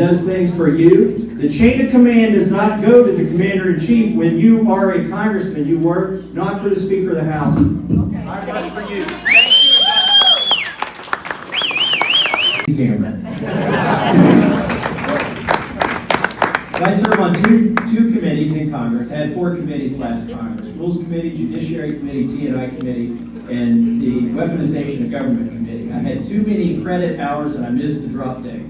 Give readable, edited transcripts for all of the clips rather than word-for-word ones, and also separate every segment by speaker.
Speaker 1: does things for you. The chain of command does not go to the commander-in-chief. When you are a congressman, you work not for the Speaker of the House.
Speaker 2: Okay. I work for you. Thank you.
Speaker 1: I serve on two committees in Congress. I had 4 committees last Congress. Rules Committee, Judiciary Committee, T&I Committee, and the Weaponization of Government Committee. I had too many credit hours and I missed the drop day.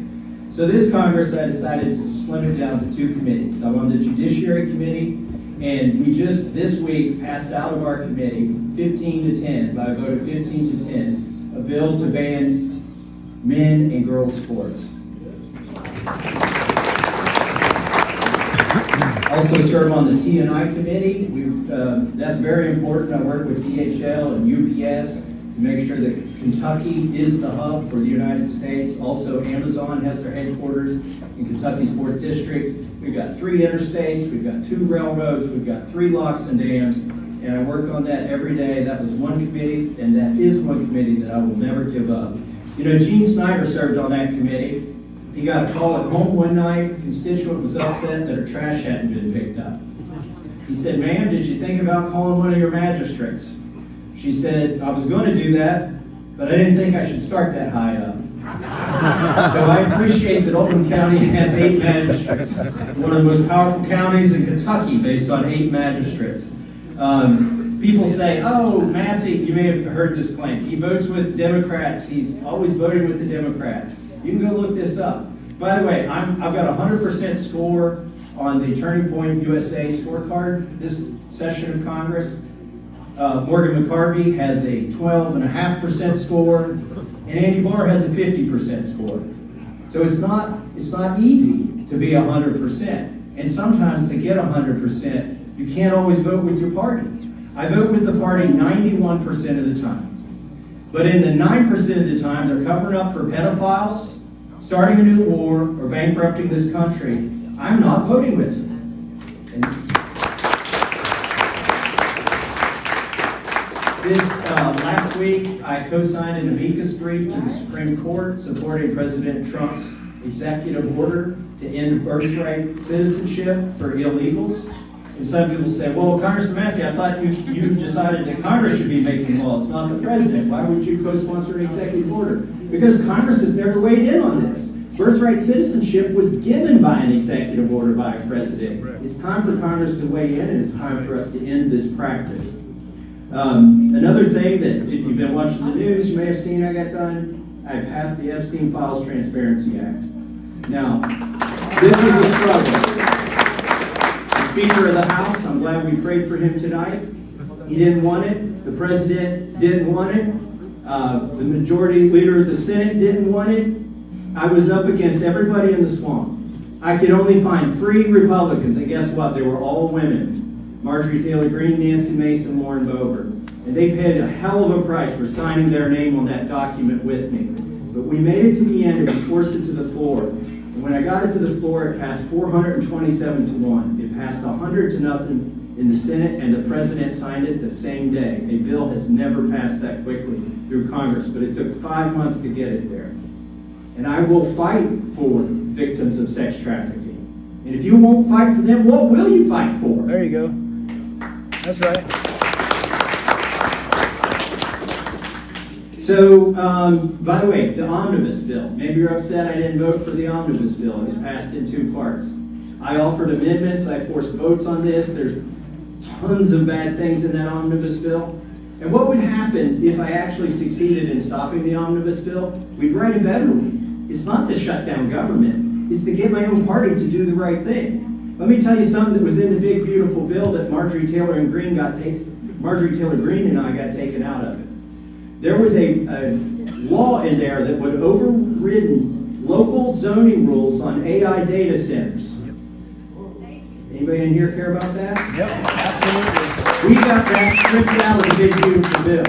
Speaker 1: So this Congress, I decided to slim it down to 2 committees. I'm on the Judiciary Committee, and we just this week passed out of our committee 15 to 10, by a vote of 15 to 10, a bill to ban men and girls sports. Also serve on the T&I Committee. That's very important. I work with DHL and UPS to make sure that Kentucky is the hub for the United States. Also, Amazon has their headquarters in Kentucky's 4th District. We've got 3 interstates, we've got 2 railroads, we've got 3 locks and dams, and I work on that every day. That was one committee, and that is one committee that I will never give up. You know, Gene Snyder served on that committee. He got a call at home one night. A constituent was upset that her trash hadn't been picked up. He said, "Ma'am, did you think about calling one of your magistrates?" She said, "I was going to do that, but I didn't think I should start that high up." So I appreciate that Oldham County has 8 magistrates, one of the most powerful counties in Kentucky based on 8 magistrates. People say, "Oh, Massie," you may have heard this claim, "he votes with Democrats. He's always voting with the Democrats." You can go look this up. By the way, I've got a 100% score on the Turning Point USA scorecard this session of Congress. Morgan McCarvey has a 12.5% score, and Andy Barr has a 50% score. So it's not easy to be 100%. And sometimes to get 100%, you can't always vote with your party. I vote with the party 91% of the time. But in the 9% of the time, they're covering up for pedophiles, starting a new war, or bankrupting this country. I'm not voting with them. Last week, I co-signed an amicus brief to the Supreme Court supporting President Trump's executive order to end birthright citizenship for illegals. And some people say, "Well, Congressman Massie, I thought you decided that Congress should be making laws, not the president. Why would you co-sponsor an executive order?" Because Congress has never weighed in on this. Birthright citizenship was given by an executive order by a president. It's time for Congress to weigh in, and it's time for us to end this practice. Another thing that, if you've been watching the news, you may have seen I got done, I passed the Epstein Files Transparency Act. Now, this is a struggle. Speaker of the House, I'm glad we prayed for him tonight. He didn't want it. The President didn't want it. The Majority Leader of the Senate didn't want it. I was up against everybody in the swamp. I could only find 3 Republicans, and guess what? They were all women. Marjorie Taylor Greene, Nancy Mason, Lauren Boebert. And they paid a hell of a price for signing their name on that document with me. But we made it to the end, and we forced it to the floor. And when I got it to the floor, it passed 427 to 1. It passed 100 to nothing in the Senate, and the President signed it the same day. A bill has never passed that quickly through Congress, but it took 5 months to get it there. And I will fight for victims of sex trafficking. And if you won't fight for them, what will you fight for?
Speaker 3: There you go. That's right.
Speaker 1: So, by the way, the omnibus bill. Maybe you're upset I didn't vote for the omnibus bill. It was passed in 2 parts. I offered amendments. I forced votes on this. There's tons of bad things in that omnibus bill. And what would happen if I actually succeeded in stopping the omnibus bill? We'd write a better one. It's not to shut down government. It's to get my own party to do the right thing. Let me tell you something that was in the big, beautiful bill that Marjorie Taylor Greene and I got taken out of it. There was a law in there that would overridden local zoning rules on AI data centers. Anybody in here care about that?
Speaker 3: Yep, absolutely.
Speaker 1: We got that stripped out of the big, beautiful bill.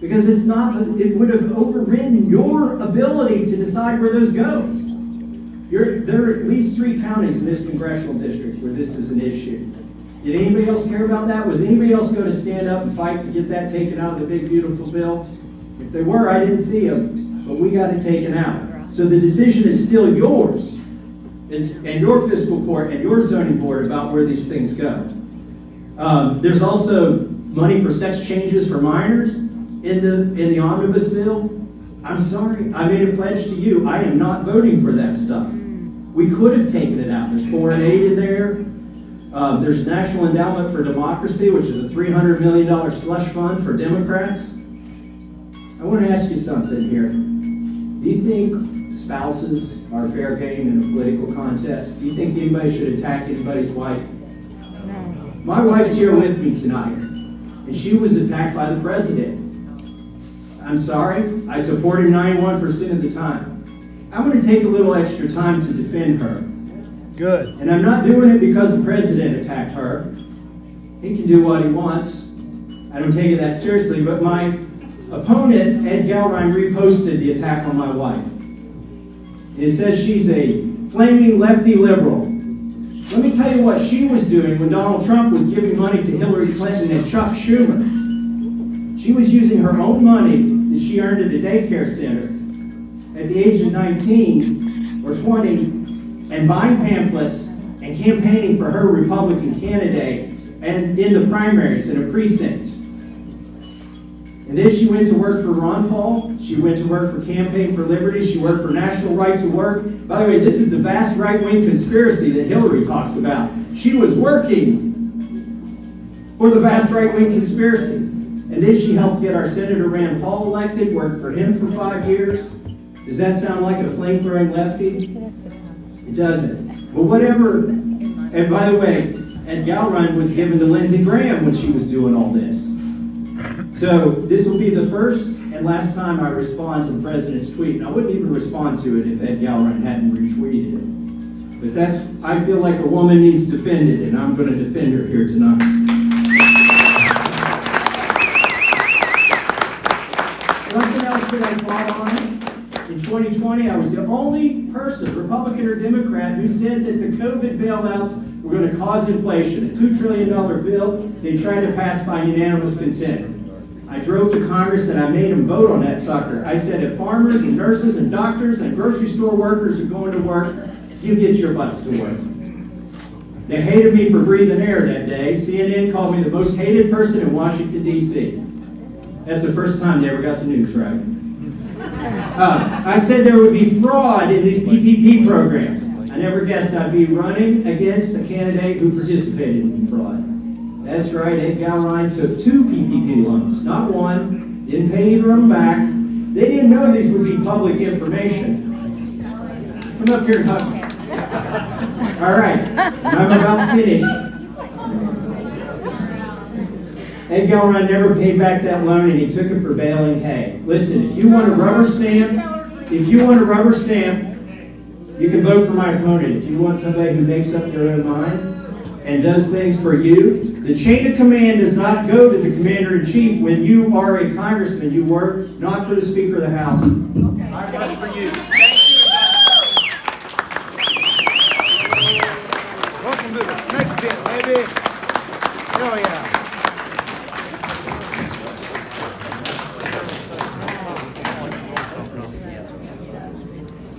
Speaker 1: Because it would have overridden your ability to decide where those go. There are at least 3 counties in this congressional district where this is an issue. Did anybody else care about that? Was anybody else going to stand up and fight to get that taken out of the big, beautiful bill? If they were, I didn't see them, but we got it taken out. So the decision is still yours. and your fiscal court and your zoning board about where these things go. There's also money for sex changes for minors in the omnibus bill. I'm sorry, I made a pledge to you. I am not voting for that stuff. We could have taken it out. There's foreign aid in there. There's National Endowment for Democracy, which is a $300 million slush fund for Democrats. I want to ask you something here. Do you think spouses are fair game in a political contest? Do you think anybody should attack anybody's wife? My wife's here with me tonight, and she was attacked by the president. I'm sorry, I support him 91% of the time. I'm going to take a little extra time to defend her.
Speaker 3: Good.
Speaker 1: And I'm not doing it because the president attacked her. He can do what he wants. I don't take it that seriously, but my opponent, Ed Gallrein, reposted the attack on my wife. And it says she's a flaming lefty liberal. Let me tell you what she was doing when Donald Trump was giving money to Hillary Clinton and Chuck Schumer. She was using her own money that she earned at a daycare center at the age of 19 or 20 and buying pamphlets and campaigning for her Republican candidate and in the primaries in a precinct. And then she went to work for Ron Paul. She went to work for Campaign for Liberty. She worked for National Right to Work. By the way, this is the vast right-wing conspiracy that Hillary talks about. She was working for the vast right-wing conspiracy. And then she helped get our Senator Rand Paul elected, worked for him for 5 years. Does that sound like a flame-throwing lefty? It doesn't. Well, whatever. And by the way, Ed Gallrein was given to Lindsey Graham when she was doing all this. So this will be the first and last time I respond to the president's tweet. And I wouldn't even respond to it if Ed Gallrein hadn't retweeted it. But I feel like a woman needs defended, and I'm going to defend her here tonight. Something else that I fought on. In 2020, I was the only person, Republican or Democrat, who said that the COVID bailouts were going to cause inflation. A $2 trillion bill they tried to pass by unanimous consent. I drove to Congress and I made them vote on that sucker. I said, if farmers and nurses and doctors and grocery store workers are going to work, you get your butts to work. They hated me for breathing air that day. CNN called me the most hated person in Washington, D.C. That's the first time they ever got the news right. I said there would be fraud in these PPP programs. I never guessed I'd be running against a candidate who participated in fraud. That's right, Ed Gallrein took 2 PPP loans, not one, didn't pay either of them back. They didn't know these would be public information. Come up here and hug me. All right, I'm about to finish. Ed Gallrein never paid back that loan, and he took it for baling hay. Listen, if you want a rubber stamp, you can vote for my opponent. If you want somebody who makes up their own mind and does things for you, the chain of command does not go to the commander-in-chief when you are a congressman. You work not for the Speaker of the House.
Speaker 2: I vote for you.